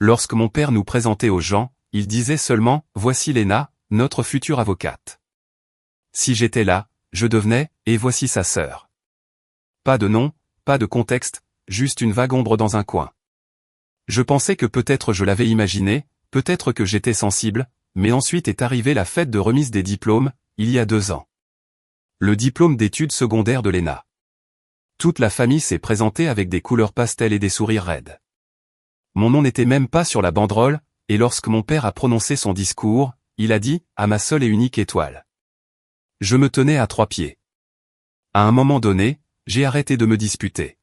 Lorsque mon père nous présentait aux gens, il disait seulement « Voici Léna, notre future avocate ». Si j'étais là, je devenais « Et voici sa sœur ». Pas de nom, pas de contexte, juste une vague ombre dans un coin. Je pensais que peut-être je l'avais imaginé, peut-être que j'étais sensible, mais ensuite est arrivée la fête de remise des diplômes, il y a 2 ans. Le diplôme d'études secondaires de Léna. Toute la famille s'est présentée avec des couleurs pastel et des sourires raides. Mon nom n'était même pas sur la banderole, et lorsque mon père a prononcé son discours, il a dit « à ma seule et unique étoile ». Je me tenais à 3 pieds. À un moment donné, j'ai arrêté de me disputer.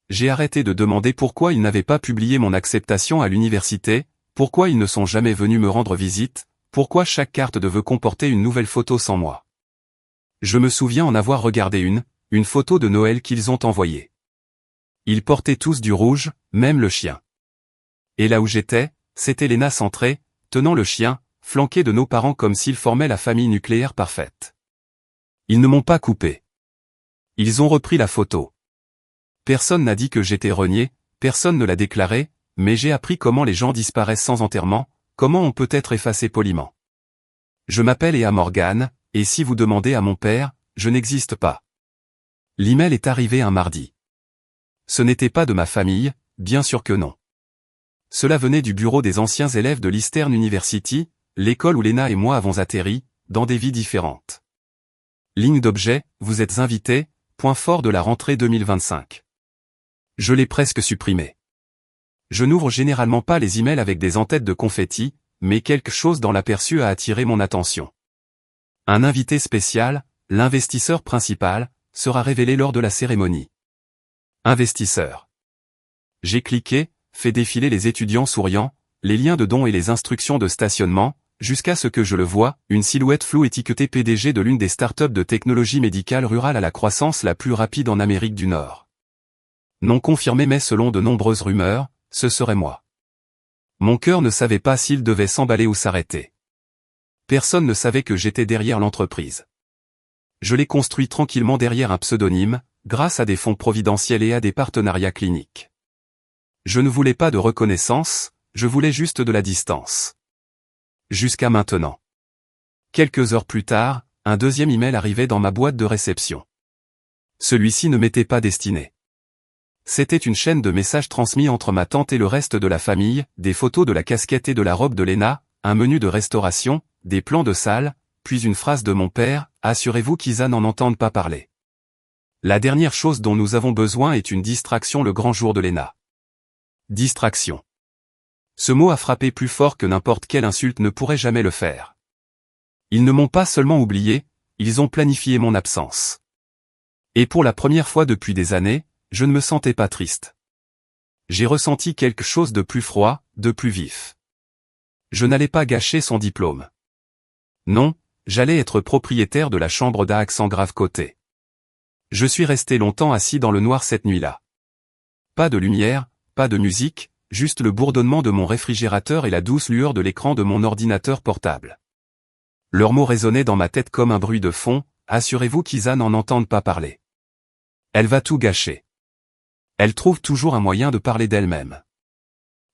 J'ai arrêté de demander pourquoi ils n'avaient pas publié mon acceptation à l'université, pourquoi ils ne sont jamais venus me rendre visite, pourquoi chaque carte de vœux comportait une nouvelle photo sans moi. Je me souviens en avoir regardé une photo de Noël qu'ils ont envoyée. Ils portaient tous du rouge, même le chien. Et là où j'étais, c'était Léna centrée, tenant le chien, flanqué de nos parents comme s'ils formaient la famille nucléaire parfaite. Ils ne m'ont pas coupé. Ils ont repris la photo. Personne n'a dit que j'étais renié, personne ne l'a déclaré, mais j'ai appris comment les gens disparaissent sans enterrement, comment on peut être effacé poliment. Je m'appelle Ea Morgan, et si vous demandez à mon père, je n'existe pas. L'email est arrivé un mardi. Ce n'était pas de ma famille, bien sûr que non. Cela venait du bureau des anciens élèves de l'Eastern University, l'école où Léna et moi avons atterri, dans des vies différentes. Ligne d'objet, vous êtes invités, point fort de la rentrée 2025. Je l'ai presque supprimé. Je n'ouvre généralement pas les emails avec des en-têtes de confetti, mais quelque chose dans l'aperçu a attiré mon attention. Un invité spécial, l'investisseur principal, sera révélé lors de la cérémonie. Investisseur. J'ai cliqué, fait défiler les étudiants souriants, les liens de dons et les instructions de stationnement, jusqu'à ce que je le voie, une silhouette floue étiquetée PDG de l'une des startups de technologie médicale rurale à la croissance la plus rapide en Amérique du Nord. Non confirmé mais selon de nombreuses rumeurs, ce serait moi. Mon cœur ne savait pas s'il devait s'emballer ou s'arrêter. Personne ne savait que j'étais derrière l'entreprise. Je l'ai construit tranquillement derrière un pseudonyme, grâce à des fonds providentiels et à des partenariats cliniques. Je ne voulais pas de reconnaissance, je voulais juste de la distance. Jusqu'à maintenant. Quelques heures plus tard, un deuxième email arrivait dans ma boîte de réception. Celui-ci ne m'était pas destiné. C'était une chaîne de messages transmis entre ma tante et le reste de la famille, des photos de la casquette et de la robe de Léna, un menu de restauration, des plans de salle, puis une phrase de mon père, « Assurez-vous qu'Isa n'en entende pas parler. La dernière chose dont nous avons besoin est une distraction le grand jour de Léna. » Distraction. Ce mot a frappé plus fort que n'importe quelle insulte ne pourrait jamais le faire. Ils ne m'ont pas seulement oublié, ils ont planifié mon absence. Et pour la première fois depuis des années, je ne me sentais pas triste. J'ai ressenti quelque chose de plus froid, de plus vif. Je n'allais pas gâcher son diplôme. Non, j'allais être propriétaire de la chambre d'A sans grave côté. Je suis resté longtemps assis dans le noir cette nuit-là. Pas de lumière, pas de musique, juste le bourdonnement de mon réfrigérateur et la douce lueur de l'écran de mon ordinateur portable. Leurs mots résonnaient dans ma tête comme un bruit de fond, assurez-vous qu'Isa n'en entende pas parler. Elle va tout gâcher. Elle trouve toujours un moyen de parler d'elle-même.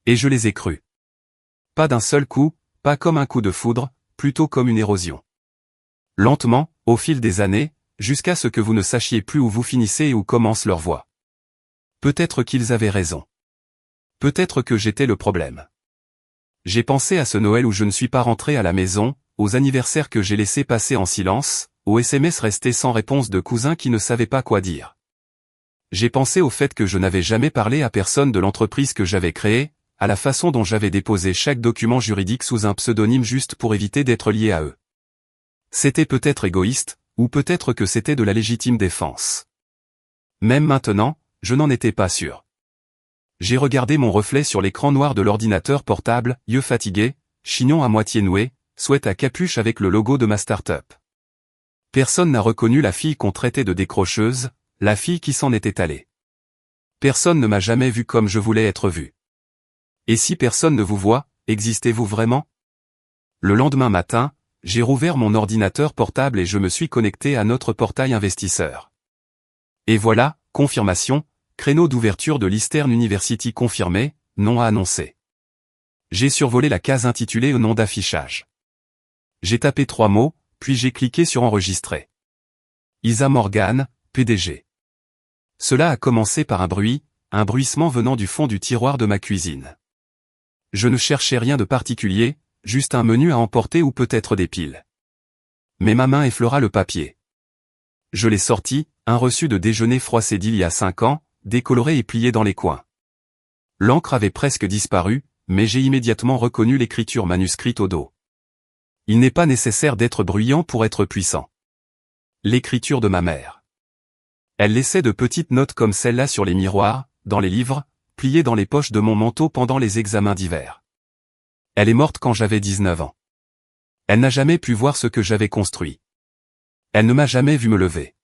Et je les ai crus. Pas d'un seul coup, pas comme un coup de foudre, plutôt comme une érosion. Lentement, au fil des années, jusqu'à ce que vous ne sachiez plus où vous finissez et où commence leur voix. Peut-être qu'ils avaient raison. Peut-être que j'étais le problème. J'ai pensé à ce Noël où je ne suis pas rentré à la maison, aux anniversaires que j'ai laissés passer en silence, aux SMS restés sans réponse de cousins qui ne savaient pas quoi dire. J'ai pensé au fait que je n'avais jamais parlé à personne de l'entreprise que j'avais créée, à la façon dont j'avais déposé chaque document juridique sous un pseudonyme juste pour éviter d'être lié à eux. C'était peut-être égoïste, ou peut-être que c'était de la légitime défense. Même maintenant, je n'en étais pas sûr. J'ai regardé mon reflet sur l'écran noir de l'ordinateur portable, yeux fatigués, chignon à moitié noué, sweat à capuche avec le logo de ma start-up. Personne n'a reconnu la fille qu'on traitait de décrocheuse, la fille qui s'en était allée. Personne ne m'a jamais vu comme je voulais être vu. Et si personne ne vous voit, existez-vous vraiment? Le lendemain matin, j'ai rouvert mon ordinateur portable et je me suis connecté à notre portail investisseur. Et voilà, confirmation, créneau d'ouverture de l'Eastern University confirmé, nom à annoncer. J'ai survolé la case intitulée au nom d'affichage. J'ai tapé 3 mots, puis j'ai cliqué sur enregistrer. Isa Morgan, PDG. Cela a commencé par un bruissement venant du fond du tiroir de ma cuisine. Je ne cherchais rien de particulier, juste un menu à emporter ou peut-être des piles. Mais ma main effleura le papier. Je l'ai sorti, un reçu de déjeuner froissé d'il y a 5 ans, décoloré et plié dans les coins. L'encre avait presque disparu, mais j'ai immédiatement reconnu l'écriture manuscrite au dos. Il n'est pas nécessaire d'être bruyant pour être puissant. L'écriture de ma mère. Elle laissait de petites notes comme celle-là sur les miroirs, dans les livres, pliées dans les poches de mon manteau pendant les examens d'hiver. Elle est morte quand j'avais 19 ans. Elle n'a jamais pu voir ce que j'avais construit. Elle ne m'a jamais vu me lever.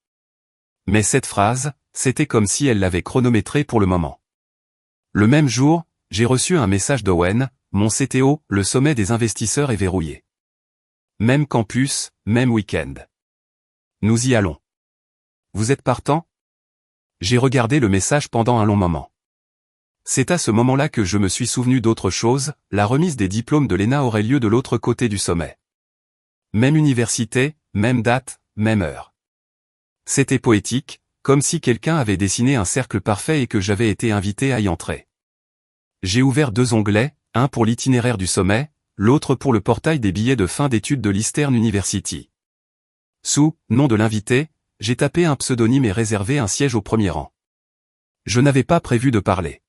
Mais cette phrase, c'était comme si elle l'avait chronométrée pour le moment. Le même jour, j'ai reçu un message d'Owen, mon CTO, le sommet des investisseurs est verrouillé. Même campus, même week-end. Nous y allons. Vous êtes partant? J'ai regardé le message pendant un long moment. C'est à ce moment-là que je me suis souvenu d'autre chose, la remise des diplômes de l'ENA aurait lieu de l'autre côté du sommet. Même université, même date, même heure. C'était poétique, comme si quelqu'un avait dessiné un cercle parfait et que j'avais été invité à y entrer. J'ai ouvert 2 onglets, un pour l'itinéraire du sommet, l'autre pour le portail des billets de fin d'études de l'Eastern University. Sous nom de l'invité, j'ai tapé un pseudonyme et réservé un siège au premier rang. Je n'avais pas prévu de parler.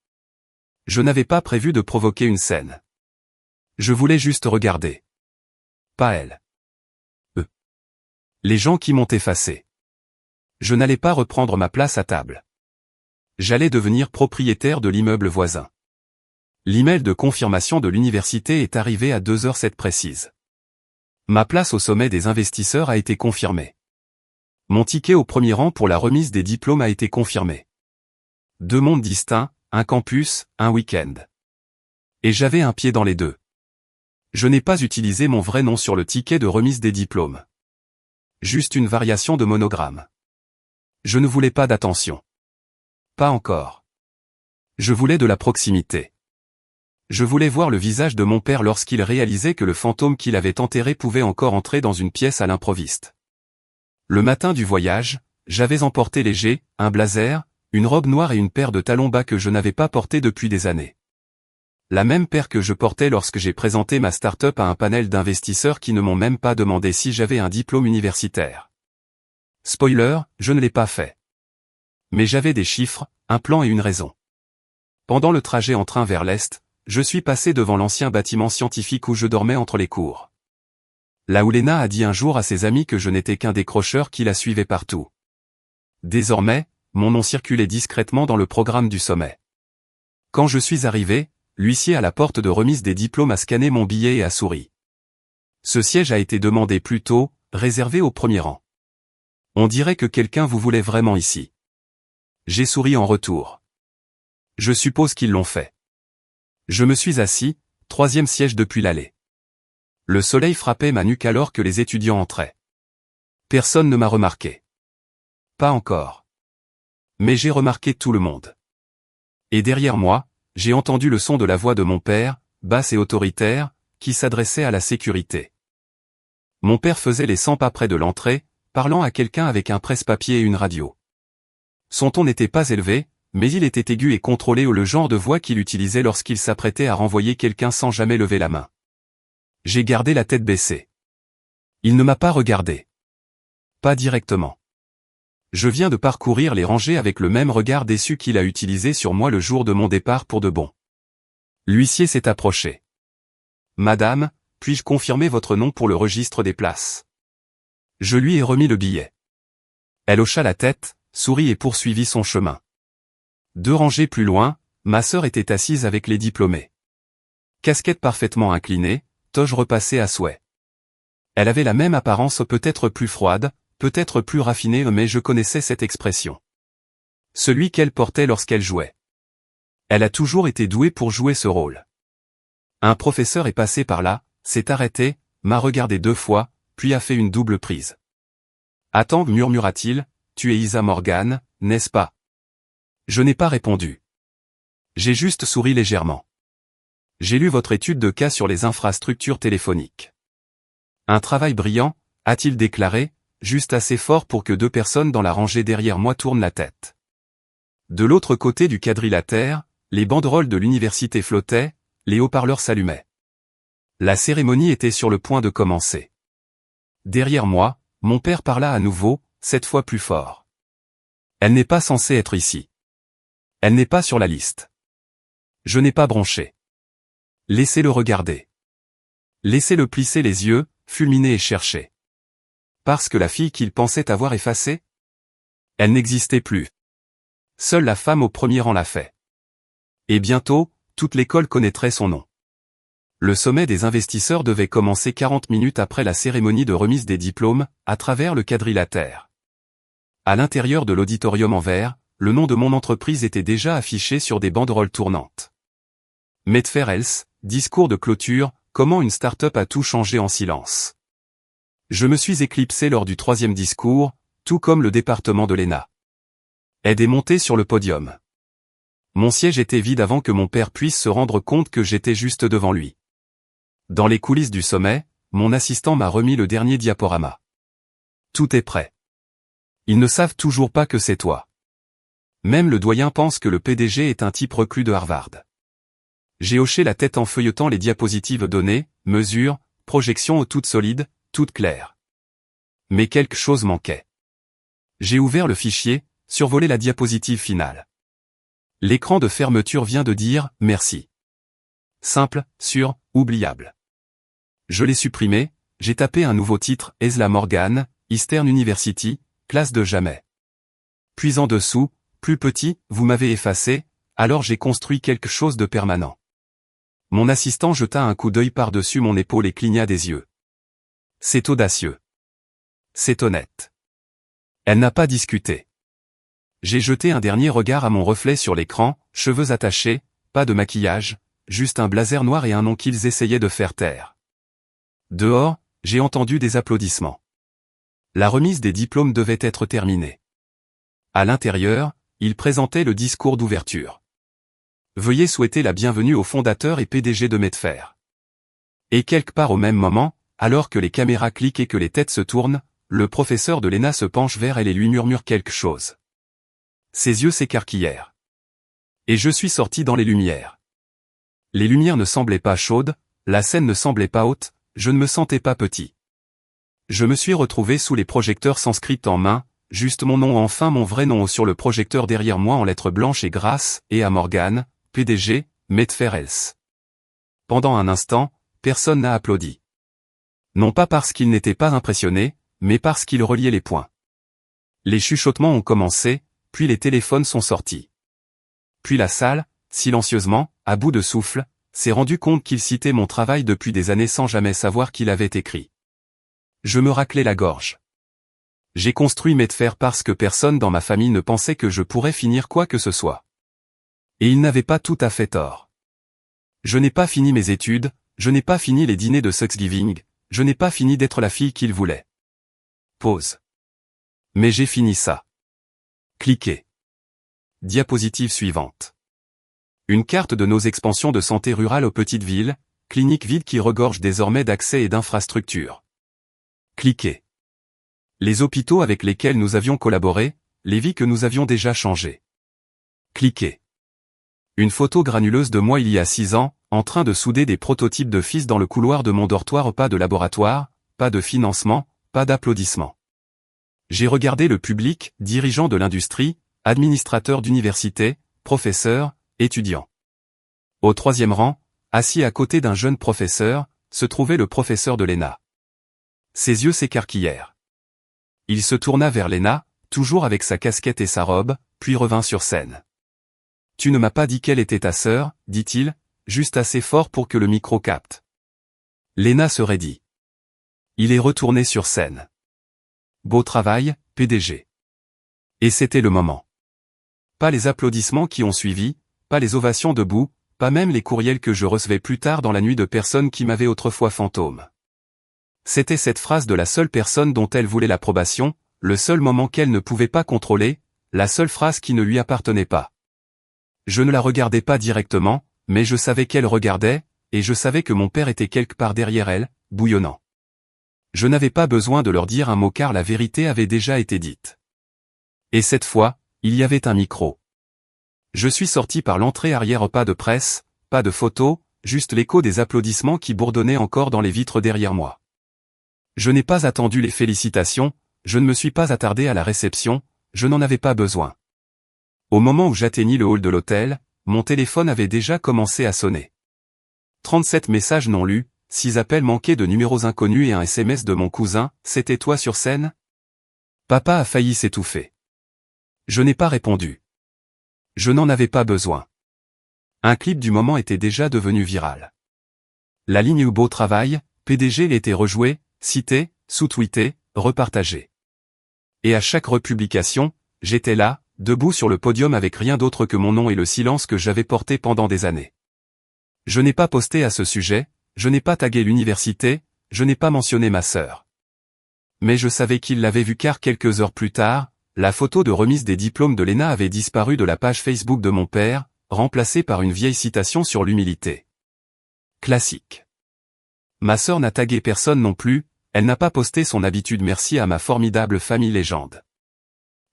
Je n'avais pas prévu de provoquer une scène. Je voulais juste regarder. Pas elle. Eux. Les gens qui m'ont effacé. Je n'allais pas reprendre ma place à table. J'allais devenir propriétaire de l'immeuble voisin. L'email de confirmation de l'université est arrivé à 2h07 précises. Ma place au sommet des investisseurs a été confirmée. Mon ticket au premier rang pour la remise des diplômes a été confirmé. 2 mondes distincts, un campus, un week-end. Et j'avais un pied dans les deux. Je n'ai pas utilisé mon vrai nom sur le ticket de remise des diplômes. Juste une variation de monogramme. Je ne voulais pas d'attention. Pas encore. Je voulais de la proximité. Je voulais voir le visage de mon père lorsqu'il réalisait que le fantôme qu'il avait enterré pouvait encore entrer dans une pièce à l'improviste. Le matin du voyage, j'avais emporté léger, un blazer, une robe noire et une paire de talons bas que je n'avais pas portés depuis des années. La même paire que je portais lorsque j'ai présenté ma start-up à un panel d'investisseurs qui ne m'ont même pas demandé si j'avais un diplôme universitaire. Spoiler, je ne l'ai pas fait. Mais j'avais des chiffres, un plan et une raison. Pendant le trajet en train vers l'est, je suis passé devant l'ancien bâtiment scientifique où je dormais entre les cours. Là où Lena a dit un jour à ses amis que je n'étais qu'un décrocheur qui la suivait partout. Désormais, mon nom circulait discrètement dans le programme du sommet. Quand je suis arrivé, l'huissier à la porte de remise des diplômes a scanné mon billet et a souri. Ce siège a été demandé plus tôt, réservé au premier rang. On dirait que quelqu'un vous voulait vraiment ici. J'ai souri en retour. Je suppose qu'ils l'ont fait. Je me suis assis, 3e siège depuis l'allée. Le soleil frappait ma nuque alors que les étudiants entraient. Personne ne m'a remarqué. Pas encore. Mais j'ai remarqué tout le monde. Et derrière moi, j'ai entendu le son de la voix de mon père, basse et autoritaire, qui s'adressait à la sécurité. Mon père faisait les 100 pas près de l'entrée, parlant à quelqu'un avec un presse-papier et une radio. Son ton n'était pas élevé, mais il était aigu et contrôlé le genre de voix qu'il utilisait lorsqu'il s'apprêtait à renvoyer quelqu'un sans jamais lever la main. J'ai gardé la tête baissée. Il ne m'a pas regardé. Pas directement. Je viens de parcourir les rangées avec le même regard déçu qu'il a utilisé sur moi le jour de mon départ pour de bon. L'huissier s'est approché. Madame, puis-je confirmer votre nom pour le registre des places? Je lui ai remis le billet. Elle hocha la tête, sourit et poursuivit son chemin. 2 rangées plus loin, ma sœur était assise avec les diplômés. Casquette parfaitement inclinée, toge repassée à souhait. Elle avait la même apparence peut-être plus froide, peut-être plus raffinée mais je connaissais cette expression. Celui qu'elle portait lorsqu'elle jouait. Elle a toujours été douée pour jouer ce rôle. Un professeur est passé par là, s'est arrêté, m'a regardé 2 fois, puis a fait une double prise. Attends, murmura-t-il, tu es Isa Morgan, n'est-ce pas? Je n'ai pas répondu. J'ai juste souri légèrement. J'ai lu votre étude de cas sur les infrastructures téléphoniques. Un travail brillant, a-t-il déclaré, juste assez fort pour que 2 personnes dans la rangée derrière moi tournent la tête. De l'autre côté du quadrilatère, les banderoles de l'université flottaient, les haut-parleurs s'allumaient. La cérémonie était sur le point de commencer. Derrière moi, mon père parla à nouveau, cette fois plus fort. Elle n'est pas censée être ici. Elle n'est pas sur la liste. Je n'ai pas bronché. Laissez-le regarder. Laissez-le plisser les yeux, fulminer et chercher. Parce que la fille qu'il pensait avoir effacée? Elle n'existait plus. Seule la femme au premier rang l'a fait. Et bientôt, toute l'école connaîtrait son nom. Le sommet des investisseurs devait commencer 40 minutes après la cérémonie de remise des diplômes, à travers le quadrilatère. À l'intérieur de l'auditorium en verre, le nom de mon entreprise était déjà affiché sur des banderoles tournantes. Medfair Health, discours de clôture, comment une start-up a tout changé en silence. Je me suis éclipsé lors du 3e discours, tout comme le département de l'ENA. Ed est monté sur le podium. Mon siège était vide avant que mon père puisse se rendre compte que j'étais juste devant lui. Dans les coulisses du sommet, mon assistant m'a remis le dernier diaporama. Tout est prêt. Ils ne savent toujours pas que c'est toi. Même le doyen pense que le PDG est un type reclus de Harvard. J'ai hoché la tête en feuilletant les diapositives données, mesures, projections toutes solides, toutes claires. Mais quelque chose manquait. J'ai ouvert le fichier, survolé la diapositive finale. L'écran de fermeture vient de dire « Merci ». Simple, sûr, oubliable. Je l'ai supprimé, j'ai tapé un nouveau titre « Esla Morgan, Eastern University, classe de jamais ». Puis en dessous, plus petit, vous m'avez effacé, alors j'ai construit quelque chose de permanent. Mon assistant jeta un coup d'œil par-dessus mon épaule et cligna des yeux. C'est audacieux. C'est honnête. Elle n'a pas discuté. J'ai jeté un dernier regard à mon reflet sur l'écran, cheveux attachés, pas de maquillage, juste un blazer noir et un nom qu'ils essayaient de faire taire. Dehors, j'ai entendu des applaudissements. La remise des diplômes devait être terminée. À l'intérieur, il présentait le discours d'ouverture. Veuillez souhaiter la bienvenue au fondateur et PDG de Medfair. Et quelque part au même moment, alors que les caméras cliquent et que les têtes se tournent, le professeur de l'ENA se penche vers elle et lui murmure quelque chose. Ses yeux s'écarquillèrent. Et je suis sorti dans les lumières. Les lumières ne semblaient pas chaudes, la scène ne semblait pas haute, je ne me sentais pas petit. Je me suis retrouvé sous les projecteurs sans script en main, juste mon nom, enfin mon vrai nom sur le projecteur derrière moi en lettres blanches et grasses, et à Morgan, PDG, Medfair Health. Pendant un instant, personne n'a applaudi. Non pas parce qu'ils n'étaient pas impressionnés, mais parce qu'ils reliaient les points. Les chuchotements ont commencé, puis les téléphones sont sortis. Puis la salle, silencieusement, à bout de souffle, s'est rendu compte qu'il citait mon travail depuis des années sans jamais savoir qu'il avait écrit. Je me raclais la gorge. J'ai construit Medfair parce que personne dans ma famille ne pensait que je pourrais finir quoi que ce soit. Et ils n'avaient pas tout à fait tort. Je n'ai pas fini mes études, je n'ai pas fini les dîners de Thanksgiving, je n'ai pas fini d'être la fille qu'ils voulaient. Pause. Mais j'ai fini ça. Cliquez. Diapositive suivante. Une carte de nos expansions de santé rurale aux petites villes, cliniques vides qui regorgent désormais d'accès et d'infrastructures. Cliquez. Les hôpitaux avec lesquels nous avions collaboré, les vies que nous avions déjà changées. Cliquez. Une photo granuleuse de moi il y a 6 ans, en train de souder des prototypes de fils dans le couloir de mon dortoir, pas de laboratoire, pas de financement, pas d'applaudissements. J'ai regardé le public, dirigeants de l'industrie, administrateurs d'université, professeurs, étudiants. Au 3e rang, assis à côté d'un jeune professeur, se trouvait le professeur de l'ENA. Ses yeux s'écarquillèrent. Il se tourna vers l'ENA, toujours avec sa casquette et sa robe, puis revint sur scène. « Tu ne m'as pas dit quelle était ta sœur, dit-il, juste assez fort pour que le micro capte. » L'ENA se raidit. Il est retourné sur scène. « Beau travail, PDG. » Et c'était le moment. Pas les applaudissements qui ont suivi, pas les ovations debout, pas même les courriels que je recevais plus tard dans la nuit de personnes qui m'avaient autrefois fantôme. C'était cette phrase de la seule personne dont elle voulait l'approbation, le seul moment qu'elle ne pouvait pas contrôler, la seule phrase qui ne lui appartenait pas. Je ne la regardais pas directement, mais je savais qu'elle regardait, et je savais que mon père était quelque part derrière elle, bouillonnant. Je n'avais pas besoin de leur dire un mot car la vérité avait déjà été dite. Et cette fois, il y avait un micro. Je suis sorti par l'entrée arrière, pas de presse, pas de photos, juste l'écho des applaudissements qui bourdonnaient encore dans les vitres derrière moi. Je n'ai pas attendu les félicitations, je ne me suis pas attardé à la réception, je n'en avais pas besoin. Au moment où j'atteignis le hall de l'hôtel, mon téléphone avait déjà commencé à sonner. 37 messages non lus, 6 appels manqués de numéros inconnus et un SMS de mon cousin, « C'était toi sur scène ?» Papa a failli s'étouffer. Je n'ai pas répondu. Je n'en avais pas besoin. Un clip du moment était déjà devenu viral. La ligne « Beau travail », PDG l'était rejouée, citée, sous-tweetée, repartagée. Et à chaque republication, j'étais là, debout sur le podium avec rien d'autre que mon nom et le silence que j'avais porté pendant des années. Je n'ai pas posté à ce sujet, je n'ai pas tagué l'université, je n'ai pas mentionné ma sœur. Mais je savais qu'il l'avait vu car quelques heures plus tard, la photo de remise des diplômes de l'ENA avait disparu de la page Facebook de mon père, remplacée par une vieille citation sur l'humilité. Classique. Ma sœur n'a tagué personne non plus, elle n'a pas posté son habitude merci à ma formidable famille légende.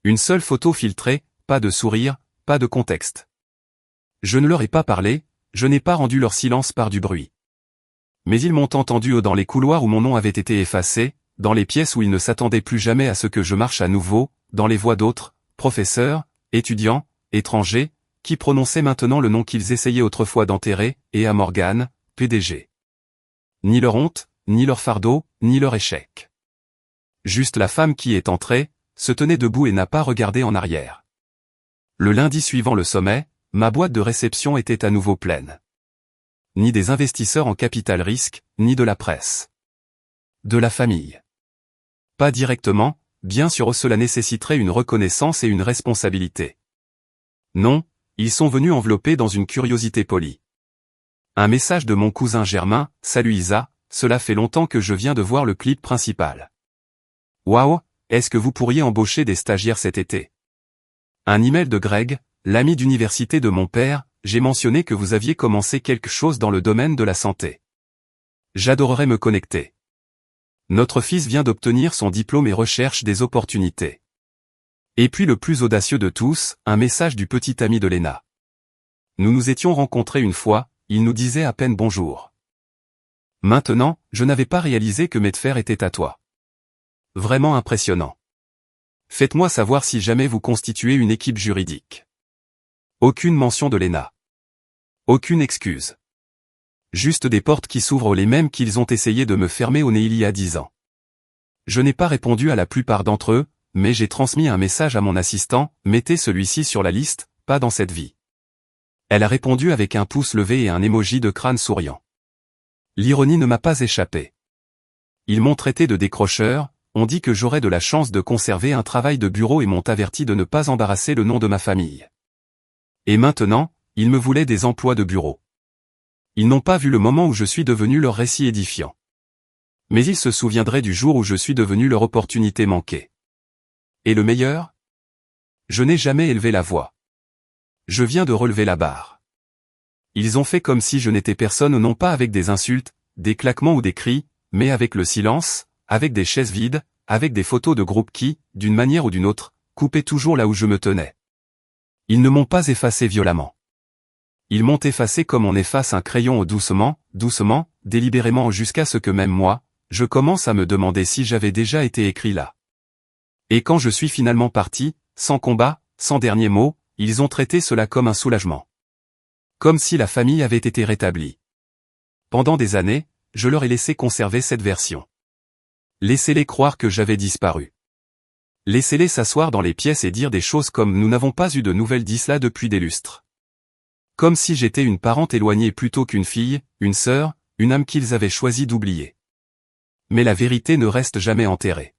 Une seule photo filtrée, pas de sourire, pas de contexte. Je ne leur ai pas parlé, je n'ai pas rendu leur silence par du bruit. Mais ils m'ont entendu dans les couloirs où mon nom avait été effacé, dans les pièces où ils ne s'attendaient plus jamais à ce que je marche à nouveau, dans les voix d'autres, professeurs, étudiants, étrangers, qui prononçaient maintenant le nom qu'ils essayaient autrefois d'enterrer, et à Morgane, PDG. Ni leur honte, ni leur fardeau, ni leur échec. Juste la femme qui est entrée, se tenait debout et n'a pas regardé en arrière. Le lundi suivant le sommet, ma boîte de réception était à nouveau pleine. Ni des investisseurs en capital risque, ni de la presse. De la famille. Pas directement, bien sûr cela nécessiterait une reconnaissance et une responsabilité. Non, ils sont venus enveloppés dans une curiosité polie. Un message de mon cousin Germain, « Salut Isa, cela fait longtemps que je viens de voir le clip principal. Waouh, est-ce que vous pourriez embaucher des stagiaires cet été ?» Un email de Greg, l'ami d'université de mon père, j'ai mentionné que vous aviez commencé quelque chose dans le domaine de la santé. J'adorerais me connecter. Notre fils vient d'obtenir son diplôme et recherche des opportunités. Et puis le plus audacieux de tous, un message du petit ami de Léna. Nous nous étions rencontrés une fois, il nous disait à peine bonjour. Maintenant, je n'avais pas réalisé que Medfer était à toi. Vraiment impressionnant. Faites-moi savoir si jamais vous constituez une équipe juridique. Aucune mention de Léna. Aucune excuse. Juste des portes qui s'ouvrent les mêmes qu'ils ont essayé de me fermer au nez il y a 10 ans. Je n'ai pas répondu à la plupart d'entre eux, mais j'ai transmis un message à mon assistant, mettez celui-ci sur la liste, pas dans cette vie. Elle a répondu avec un pouce levé et un emoji de crâne souriant. L'ironie ne m'a pas échappé. Ils m'ont traité de décrocheur, ont dit que j'aurais de la chance de conserver un travail de bureau et m'ont averti de ne pas embarrasser le nom de ma famille. Et maintenant, ils me voulaient des emplois de bureau. Ils n'ont pas vu le moment où je suis devenu leur récit édifiant. Mais ils se souviendraient du jour où je suis devenu leur opportunité manquée. Et le meilleur ? Je n'ai jamais élevé la voix. Je viens de relever la barre. Ils ont fait comme si je n'étais personne, non pas avec des insultes, des claquements ou des cris, mais avec le silence, avec des chaises vides, avec des photos de groupe qui, d'une manière ou d'une autre, coupaient toujours là où je me tenais. Ils ne m'ont pas effacé violemment. Ils m'ont effacé comme on efface un crayon doucement, doucement, délibérément jusqu'à ce que même moi, je commence à me demander si j'avais déjà été écrit là. Et quand je suis finalement parti, sans combat, sans dernier mot, ils ont traité cela comme un soulagement. Comme si la famille avait été rétablie. Pendant des années, je leur ai laissé conserver cette version. Laissez-les croire que j'avais disparu. Laissez-les s'asseoir dans les pièces et dire des choses comme « Nous n'avons pas eu de nouvelles d'Isla depuis des lustres ». Comme si j'étais une parente éloignée plutôt qu'une fille, une sœur, une âme qu'ils avaient choisi d'oublier. Mais la vérité ne reste jamais enterrée.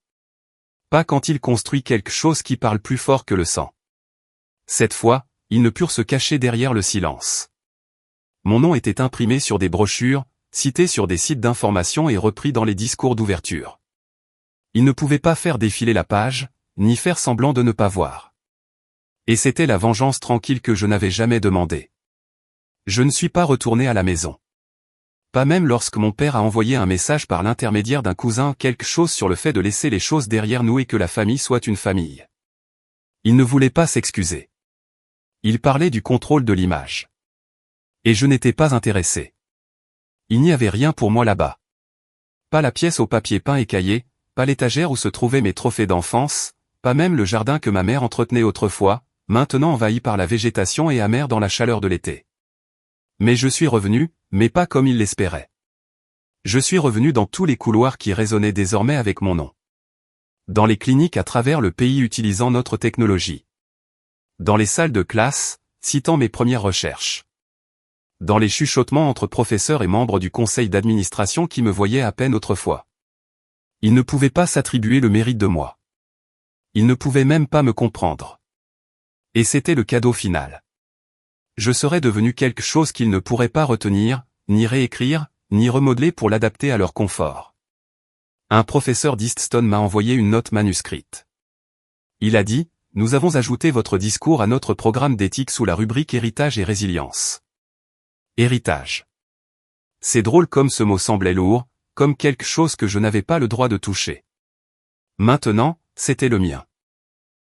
Pas quand il construit quelque chose qui parle plus fort que le sang. Cette fois, ils ne purent se cacher derrière le silence. Mon nom était imprimé sur des brochures, cité sur des sites d'information et repris dans les discours d'ouverture. Ils ne pouvaient pas faire défiler la page, ni faire semblant de ne pas voir. Et c'était la vengeance tranquille que je n'avais jamais demandée. Je ne suis pas retourné à la maison. Pas même lorsque mon père a envoyé un message par l'intermédiaire d'un cousin, quelque chose sur le fait de laisser les choses derrière nous et que la famille soit une famille. Il ne voulait pas s'excuser. Il parlait du contrôle de l'image. Et je n'étais pas intéressé. Il n'y avait rien pour moi là-bas. Pas la pièce au papier peint écaillé, pas l'étagère où se trouvaient mes trophées d'enfance, pas même le jardin que ma mère entretenait autrefois, maintenant envahi par la végétation et amer dans la chaleur de l'été. Mais je suis revenu, mais pas comme il l'espérait. Je suis revenu dans tous les couloirs qui résonnaient désormais avec mon nom. Dans les cliniques à travers le pays utilisant notre technologie. Dans les salles de classe, citant mes premières recherches. Dans les chuchotements entre professeurs et membres du conseil d'administration qui me voyaient à peine autrefois. Ils ne pouvaient pas s'attribuer le mérite de moi. Ils ne pouvaient même pas me comprendre. Et c'était le cadeau final. Je serais devenu quelque chose qu'ils ne pourraient pas retenir, ni réécrire, ni remodeler pour l'adapter à leur confort. Un professeur d'Easton m'a envoyé une note manuscrite. Il a dit, « Nous avons ajouté votre discours à notre programme d'éthique sous la rubrique Héritage et résilience. » Héritage. C'est drôle comme ce mot semblait lourd, comme quelque chose que je n'avais pas le droit de toucher. Maintenant, c'était le mien.